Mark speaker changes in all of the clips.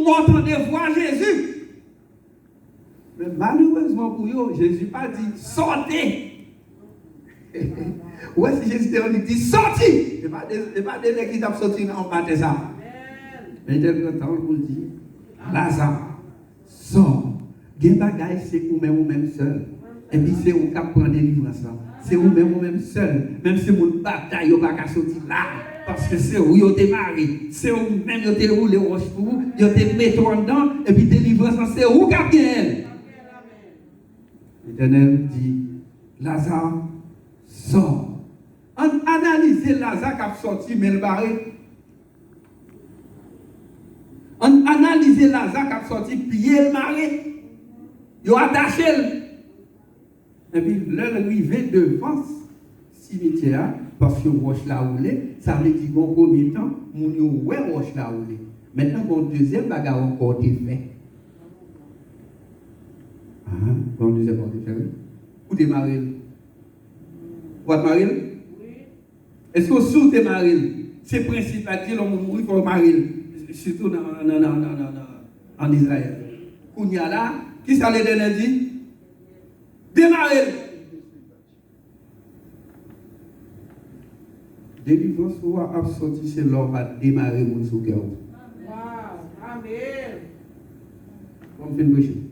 Speaker 1: le monde de voir Jésus. Mais malheureusement pour eux, Jésus n'a pas dit sortez. Ouais, si Jésus dit sorti. Il n'est pas des qui t'a sorti en bas de ça. Mais il est temps pour dire Lazare, sors. Gen bagay c'est ou même seul. Et puis c'est où qui prend délivrance là. C'est ou même seul. Même si mon bataille yo pas sortir là parce que c'est où yo démarré. C'est où même yo te roulé roche pour vous, yo te mettre dedans et puis délivrance c'est où qui vient. L'Éternel dit Lazare sort. On analyse Lazare qui a sorti mais le barré. On analyse Lazare qui a sorti pied le maré. Yo attaché. Et puis, l'heure arrivée devant le cimetière, parce que roche la roulé, ça veut dire qu'en premier temps, mon yo ouais roche la roulé. Maintenant, mon deuxième bagarre encore été fait. Ah, mon deuxième bagarre été fait. Où démarrer? Vous êtes marié? Oui. Est-ce que sous t'es marié? C'est principe à dire l'homme mourir pour marier, surtout en Israël. Kounya là, qui ça l'Éternel dit? Démarrer. Délivrance ou à sortir, c'est l'homme à démarrer mon sous cœur. Amen. Comme fait le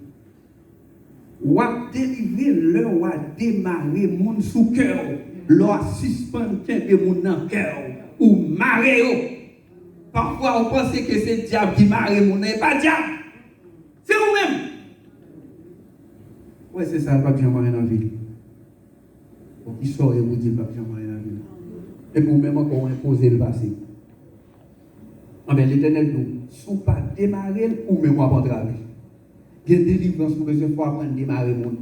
Speaker 1: ou à délivrer l'homme ou à démarrer mon sous cœur. L'homme à suspendre mon dans cœur. Ou marrer. Parfois, on pense que c'est le diable qui marre mon n'est pas le diable. C'est vous-même. Oui, c'est ça, pas bien marié dans la ville. Pour qu'il sorte et vous dit pas bien marié dans la ville. Et pour même encore imposer le passé. Ah bien, l'Éternel nous, si pas démarrer ou même pas travailler. Il y a des délivrances pour besoin fois apprendre à démarrer mon.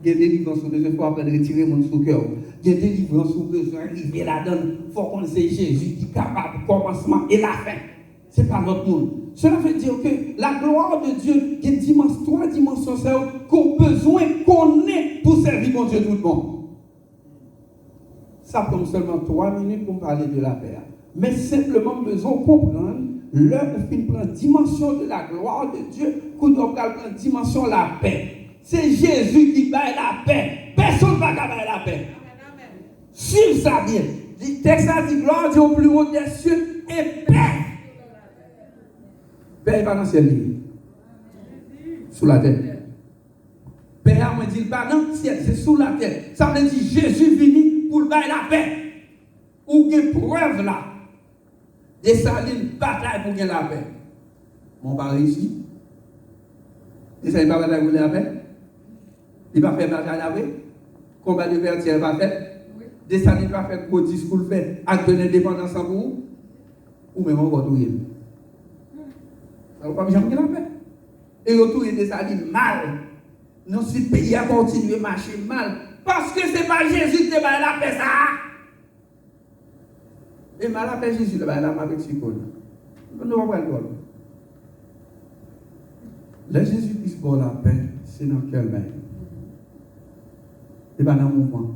Speaker 1: Il y a des délivrances pour besoin fois apprendre à retirer mon sous cœur. Il y a des délivrances pour besoin d'arriver là-dedans. Il faut qu'on sait Jésus qui est capable du commencement et la fin. Ce n'est pas notre monde. Cela veut dire que la gloire de Dieu, il y a trois dimensions qu'on a besoin qu'on ait pour servir mon Dieu tout le monde. Ça prend seulement 3 minutes pour parler de la paix. Mais simplement besoin de comprendre l'heure où il prend dimension de la gloire de Dieu, qu'on doit prendre dimension de la paix. C'est Jésus qui baille la paix. Personne ne va bailler la paix. Suivez ça bien. Le texte a dit gloire Dieu au plus haut des cieux et paix. Paix n'est pas dans le ciel, sous la terre. Paix, on dit pas dans le ciel, c'est sous la terre. Ça veut dire Jésus venu pour bailler la paix. Ou une preuve là. Et ça, une bataille pour gagner la paix. On va réussir. Et ça, il va bataille pour la paix. Il va faire bataille la paix. Combat de vertière va faire. Des salines va faire gros discours fait. Acte de l'indépendance en vous. Ou même encore tout. Ça ne va pas jamais la paix. Et retourner des salines mal. Non, si le pays a continué à marcher mal. Parce que ce n'est pas Jésus qui va la paix ça. Et mal la paix Jésus, la avec ce qu'on a. Nous va voir le Jésus-Christ pour la paix, c'est dans quel bain? C'est pas dans le mouvement.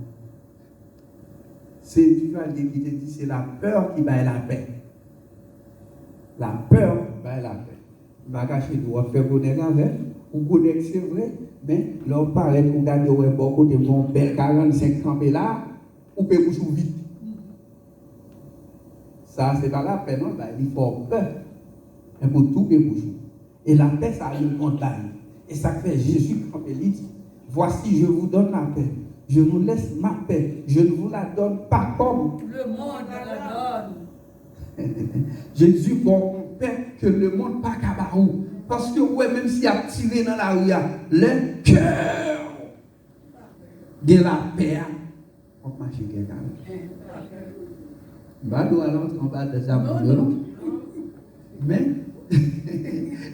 Speaker 1: C'est du val qui te dit, c'est la peur qui va la paix. La peur va la paix. Il va cacher, il doit faire connaître avec, ou connaître, c'est vrai, mais l'on paraît qu'on garde au beaucoup de mon bel 45 campés là, ou peut vous vite. Ça, c'est pas la paix, non, il faut peur. Et pour tout, peut vous. Et la paix, ça a une montagne. Et ça fait Jésus quand il dit, voici, je vous donne la paix. Je vous laisse ma paix. Je ne vous la donne pas comme
Speaker 2: le monde la donne.
Speaker 1: Jésus bon paix que le monde pas cabarou. Parce que ouais, même s'il a tiré dans la rue, le cœur de la paix. On marche quelqu'un. Bado alors on va de ça. Mais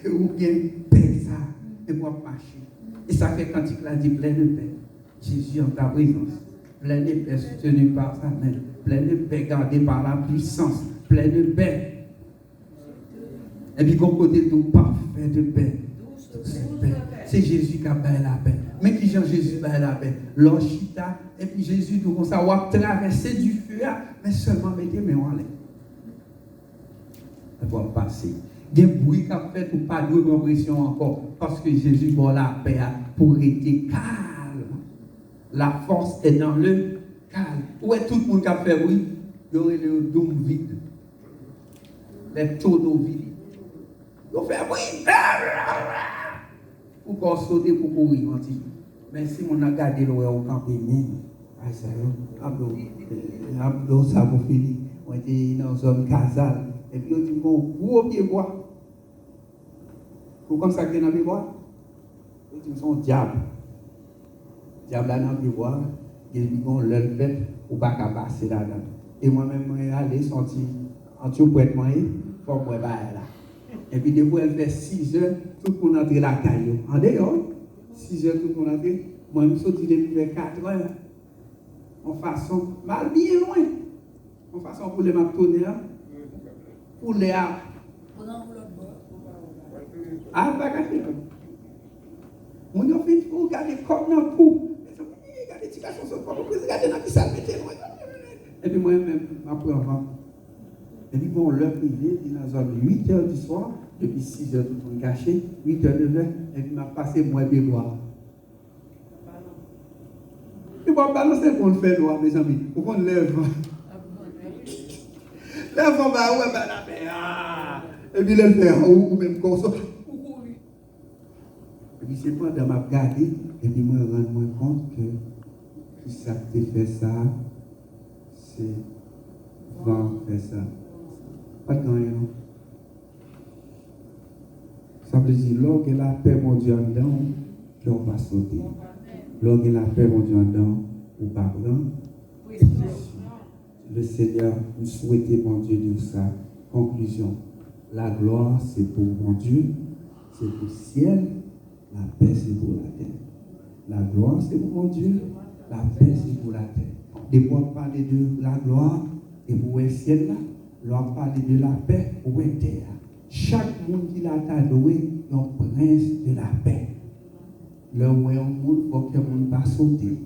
Speaker 1: ou bien paix ça et pour marcher. Et ça fait quand il a dit plein de paix. Jésus en ta présence, plein de paix soutenu par sa main, plein de paix gardé par la puissance, plein de paix. Et puis, qu'on côté tout parfait de paix. C'est Jésus qui a baillé la paix. Mais qui Jean Jésus baillé la paix? L'orchita, et puis Jésus, tout comme ça, va traverser du feu, mais seulement mettez mes mains en l'air. Elle va passer. des bruits qu'a fait ou pas de pression encore parce que Jésus bon la paix pour être calme. La force est dans le calme. Où est tout le monde qui a fait bruit? Il y aurait le dôme vide. Les tonneaux vides. Ils ont fait bruit. Pour qu'on saute pour courir. Mais si on a gardé le au camping, ça va finir. On était dans une zone casale. Et puis on dit, bon, gros pied bois. Vous consacrez dans le pied bois? On dit, son diable. Diable là dans le pied bois. Et puis on le fait pour pas passer là-dedans. Et moi-même, je suis allé sortir en tout pour être moyen, pour moi là. Et puis depuis elle fait 6 heures, tout le monde entre la caillou. En dehors, 6 heures, tout le monde entre. Moi, je suis sorti depuis 4 heures. En façon, mal bien loin. En façon pour les m'a tourner là. Pour les arbres. Ah, pas gâcher. On a fait pour regarder comme dans le cou. Regardez, tu vas sur ce corps, vous regardez dans qui ça mettez loin. Et puis moi-même, je prends avant. Et puis bon, l'heure privée, il est dans zone 8 heures du soir, depuis 6 heures, tout le monde caché, 8 heures, 9 heures, et puis m'a passé moins bien boire. Et bon, balancer pour le faire, mes amis, pour qu'on lève. Lève en bas, ouais, ben la paix, et puis le faire, ou même comme ça. Et puis c'est pendant m'a regardé, et puis moi, je me rends compte que ça te fait ça, c'est vent fait ça. Pas de rien. Ça veut dire, lorsque la paix, mon Dieu, en dedans, on va sauter. Lorsque la paix, mon Dieu, en dedans, on va prendre. Le Seigneur nous souhaitait, mon Dieu, dire ça. Conclusion. La gloire, c'est pour mon Dieu, c'est pour le ciel. La paix, c'est pour la terre. La gloire, c'est pour mon Dieu. La paix, c'est pour la terre. Des fois, parler de la gloire et pour le ciel, là. L'on parle de la paix ou de terre. Chaque monde qui l'a adoré est un prince de la paix. Là où un monde, il faut que le monde ne sauter.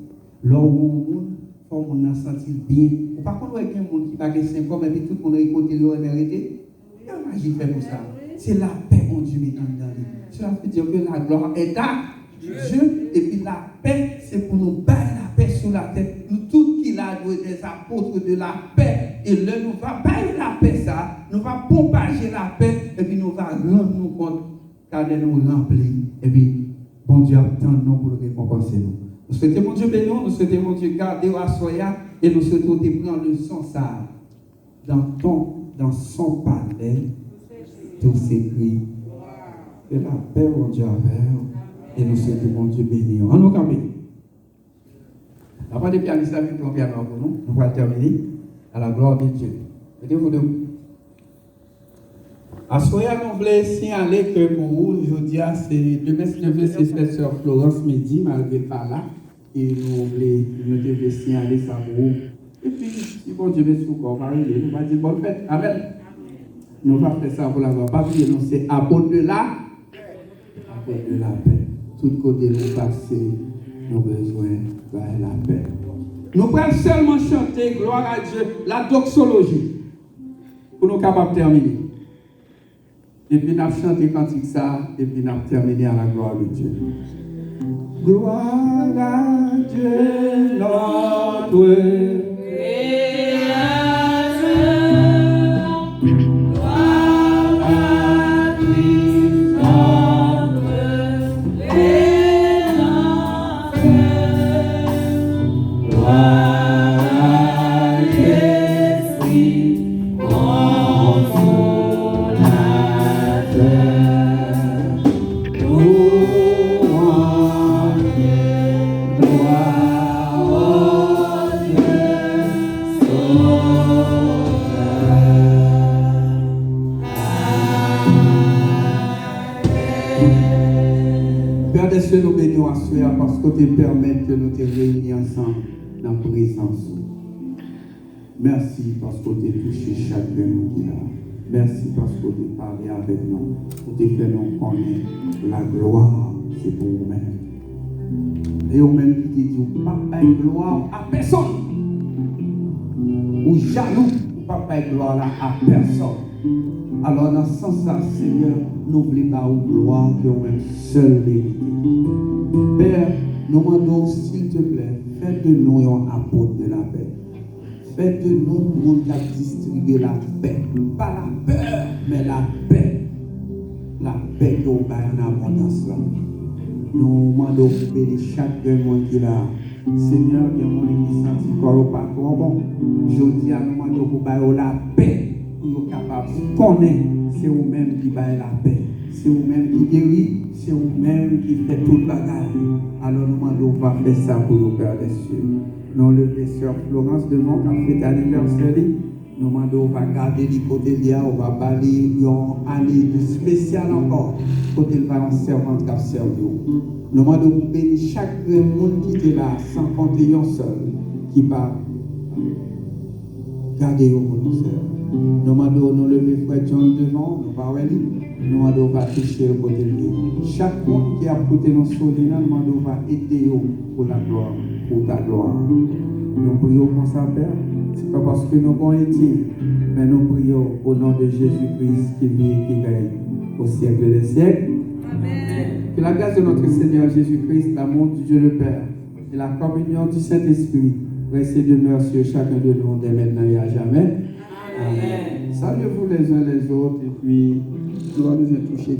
Speaker 1: Là où un monde, il faut que le monde se sente bien. Par contre, il y a un monde qui va être sympa, mais tout le monde récolté le mérité. Il y a un magie fait pour ça. C'est la paix, mon Dieu, mesdames et messieurs. Cela veut dire que la gloire est à Dieu. Et puis la paix, c'est pour nous battre la paix sur la tête. Nous tous qui l'a doué des apôtres de la paix. Et là, nous va battre la paix, ça. Nous va propager la paix. Et puis nous va rendre nous compte car nous remplit. Et puis, bon Dieu, attend-nous pour le récompenser nous. Nous souhaitons, mon Dieu, bénir. Nous souhaitons, mon Dieu, garder à soya. Et nous souhaitons te prendre le son ça. Dans son palais, tout s'écrit. Que la paix, mon Dieu, avec. Et nous souhaitons, mon Dieu, bénir. En nous camper. Après, les pianistes avec le piano pour nous, nous allons terminer à la gloire de Dieu. Mettez-vous debout. À Soya, nous voulons signaler que pour vous, aujourd'hui, c'est demain, c'est fait sur Florence Midi, malgré pas là. Et nous voulons signaler ça pour vous. Et puis, si bon Dieu veut souffrir, on va arriver, nous va dire bonne fête. Amen. Nous ne va pas faire ça pour la gloire. Pas oublier, nous, c'est à côté de la paix. Tout côté nous passer, nous besoin de la paix. Nous pouvons seulement chanter gloire à Dieu, la doxologie, pour nous capables de terminer. Et puis nous avons chanté cantique ça, et puis nous avons terminé à la gloire de Dieu. Gloire à Dieu, notre nous bénissons à soi parce que tu permets que nous te réunions ensemble dans la présence. Merci parce que tu as touché chacun qui est là. Merci parce que tu as parlé avec nous. Pour te faire nous connaître la gloire, c'est pour nous-mêmes. Et nous-mêmes qui te disons, pas de gloire à personne. Ou jaloux, pas de gloire à personne. Alors, dans ce sens-là, Seigneur, n'oublie pas ou gloire que vous-même seul vérité. Père, nous demandons, s'il te plaît, fais de nous un apôtre de la paix. Fais de nous un monde qui a distribué la paix. Pas la peur, mais la paix. La paix que vous avez en abondance. Nous demandons de bénir chaque monde qui est là. Seigneur, il y a un monde qui sentit corps pas trop bon. Je dis à nous demandons pour bailler la paix. Pour nous capables de connaître, c'est vous-même qui baille la paix. C'est vous-même qui guérit. C'est vous-même qui fait toute la bagarre. Alors nous demandons de faire ça pour nous, Père des cieux. Nous le sœur Florence de Mont qui a fait l'anniversaire. Nous demandons de garder les côtés de on va balayer une année spéciale encore. Côté le va en servante qui a servi. Nous demandons de bénir chaque monde qui est là, sans compter un seul, qui va garder au monde. Nous demandons de lever frère John devant, nous va nous demandons de toucher le côté de lui. Chaque monde qui a porté nos soldats, nous demandons de aider pour la gloire, pour ta gloire. Nous prions pour ça, Père. Ce n'est pas parce que nous sommes intimes, mais nous prions au nom de Jésus-Christ qui vit et qui règne au siècle des siècles. Amen. Que la grâce de notre Seigneur Jésus-Christ, l'amour de Dieu le Père et la communion du Saint-Esprit reste et demeure sur chacun de nous dès maintenant et à jamais. Amen. Saluez-vous les uns les autres et puis nous allons nous toucher.